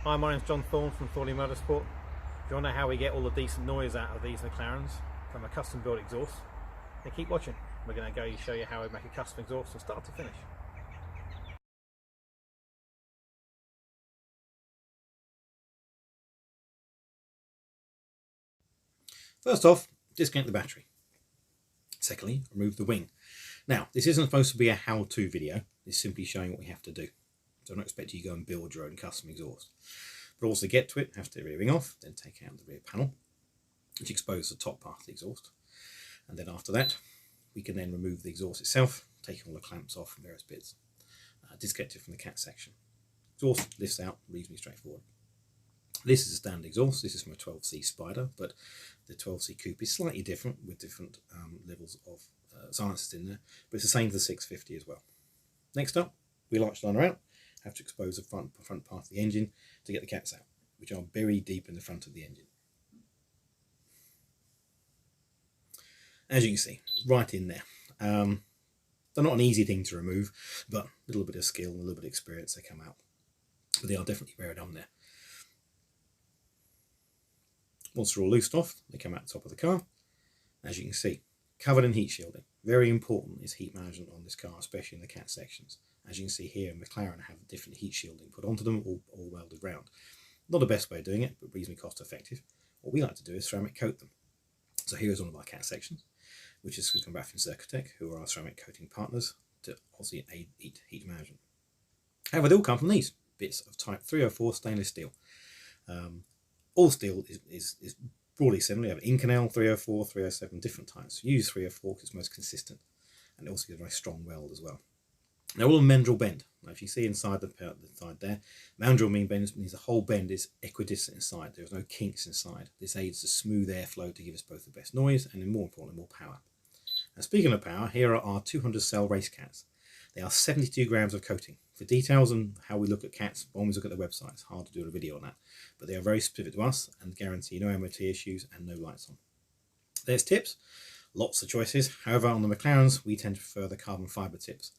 Hi, my name's John Thorne from Thorley Motorsport. If you want to know how we get all the decent noise out of these Mclarens from a custom built exhaust, then keep watching. We're going to go show you how we make a custom exhaust from start to finish. First off, disconnect the battery. Secondly, remove the wing. Now, this isn't supposed to be a how-to video. It's simply showing what we have to do. So I'm not expecting you to go and build your own custom exhaust. But also to get to it, have to take the rear wing off, then take out the rear panel, which exposes the top part of the exhaust. And then after that, we can then remove the exhaust itself, taking all the clamps off from various bits, disconnect it from the cat section. Exhaust lifts out, reasonably straightforward. This is a standard exhaust. This is from a 12C Spider, but the 12C Coupe is slightly different with different levels of silencers in there, but it's the same for the 650 as well. Next up, we latch liner out. Have to expose the front part of the engine to get the cats out, which are buried deep in the front of the engine. As you can see, right in there. They're not an easy thing to remove, but a little bit of skill and a little bit of experience, they come out. But they are definitely buried on there. Once they're all loosed off, they come out the top of the car. As you can see, covered in heat shielding. Very important is heat management on this car, especially in the cat sections. As you can see here, Mclaren have different heat shielding put onto them, all welded round. Not the best way of doing it, but reasonably cost effective. What we like to do is ceramic coat them. So here is one of our cat sections, which is come back from Circotec, who are our ceramic coating partners, to obviously aid heat management. However, they all come from these bits of type 304 stainless steel. All steel is broadly similar. You have Inconel, 304, 307, different types. Use 304 because it's most consistent, and it also gives a very strong weld as well. They're all mandrel bend. Now, if you see inside the side there, mandrel means the whole bend is equidistant inside. There's no kinks inside. This aids the smooth airflow to give us both the best noise and, more importantly, more power. Now, speaking of power, here are our 200 cell race cats. They are 72 grams of coating. For details on how we look at cats, always look at the website. It's hard to do a video on that. But they are very specific to us and guarantee no MOT issues and no lights on. There's tips. Lots of choices. However, on the Mclarens, we tend to prefer the carbon fibre tips,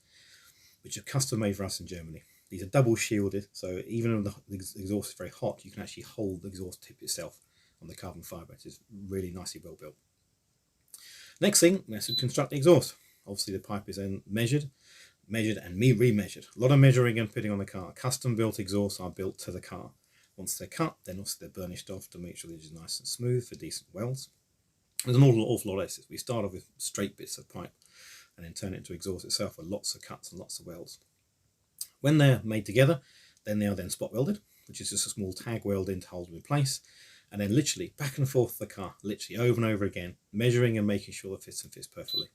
which are custom made for us in Germany. These are double shielded, so even though the exhaust is very hot, you can actually hold the exhaust tip itself on the carbon fibre. It is really nicely well built. Next thing, we have to construct the exhaust. Obviously, the pipe is then measured and remeasured. A lot of measuring and putting on the car. Custom built exhausts are built to the car. Once they're cut, then also they're burnished off to make sure they're just nice and smooth for decent welds. There's an awful lot of this. We start off with straight bits of pipe and then turn it into exhaust itself with lots of cuts and lots of welds. When they're made together, then they are then spot welded, which is just a small tag weld in to hold them in place, and then literally back and forth the car, literally over and over again, measuring and making sure it fits perfectly.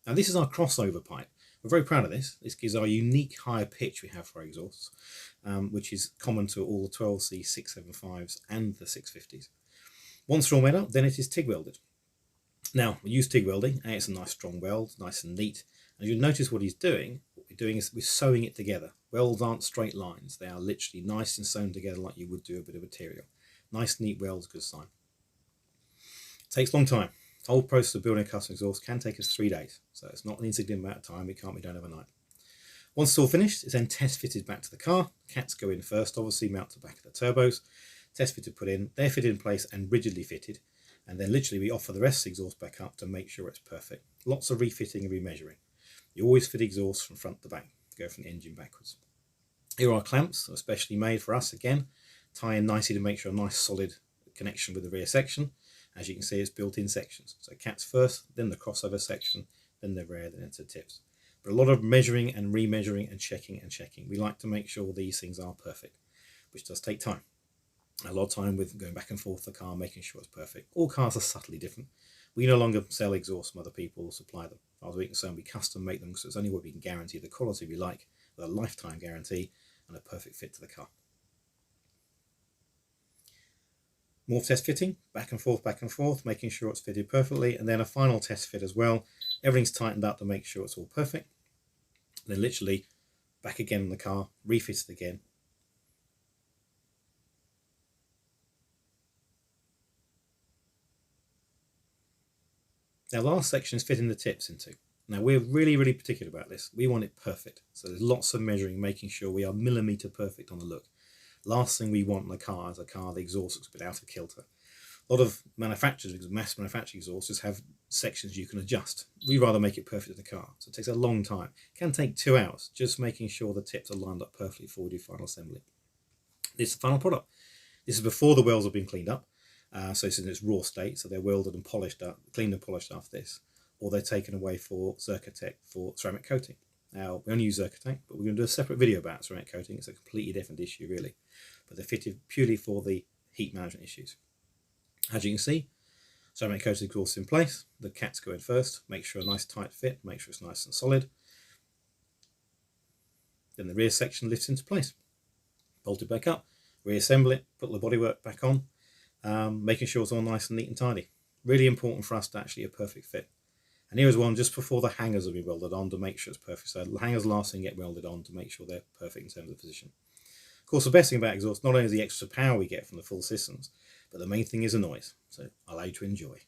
Now this is our crossover pipe. We're very proud of this. This gives our unique higher pitch we have for our exhausts, which is common to all the 12C 675s and the 650s. Once they're all made up, then it is TIG welded. Now, we use TIG welding, and it's a nice strong weld, nice and neat. And you'll notice what we're doing is we're sewing it together. Welds aren't straight lines. They are literally nice and sewn together like you would do a bit of material. Nice, neat welds, good sign. It takes a long time. The whole process of building a custom exhaust can take us 3 days. So it's not an insignificant amount of time. It can't be done overnight. Once it's all finished, it's then test fitted back to the car. Cats go in first, obviously, mount to the back of the turbos. Test fitted put in. They're fitted in place and rigidly fitted. And then literally we offer the rest of the exhaust back up to make sure it's perfect. Lots of refitting and remeasuring. You always fit exhaust from front to back, go from the engine backwards. Here are clamps, especially made for us again. Tie in nicely to make sure a nice solid connection with the rear section. As you can see, it's built in sections. So cats first, then the crossover section, then the rear, then into the tips. But a lot of measuring and remeasuring and checking and checking. We like to make sure these things are perfect, which does take time. A lot of time with going back and forth the car, making sure it's perfect. All cars are subtly different. We no longer sell exhausts from other people or supply them. As far as we're concerned, we custom make them because it's only what we can guarantee the quality we like, with a lifetime guarantee and a perfect fit to the car. More test fitting, back and forth, making sure it's fitted perfectly, and then a final test fit as well. Everything's tightened up to make sure it's all perfect. And then literally back again in the car, refitted again. Now, the last section is fitting the tips into. Now, we're really particular about this. We want it perfect. So there's lots of measuring, making sure we are millimetre perfect on the look. Last thing we want in a car is a car the exhaust looks a bit out of kilter. A lot of manufacturers, mass manufacturing exhausts, have sections you can adjust. We'd rather make it perfect in the car, so it takes a long time. It can take 2 hours, just making sure the tips are lined up perfectly before we do final assembly. This is the final product. This is before the welds have been cleaned up, so it's in its raw state, so they're welded and polished up, cleaned and polished after this, or they're taken away for Zerkotech for ceramic coating. Now, we only use Zerkotech, but we're going to do a separate video about ceramic coating. It's a completely different issue, really, but they're fitted purely for the heat management issues. As you can see, ceramic coating exhaust in place. The cats go in first. Make sure a nice tight fit. Make sure it's nice and solid. Then the rear section lifts into place. Bolt it back up. Reassemble it. Put the bodywork back on. Making sure it's all nice and neat and tidy. Really important for us to actually a perfect fit. And here is one just before the hangers will be welded on to make sure it's perfect. So the hangers last thing get welded on to make sure they're perfect in terms of position. Of course, the best thing about exhaust not only is the extra power we get from the full systems, but the main thing is the noise. So I'll allow you to enjoy.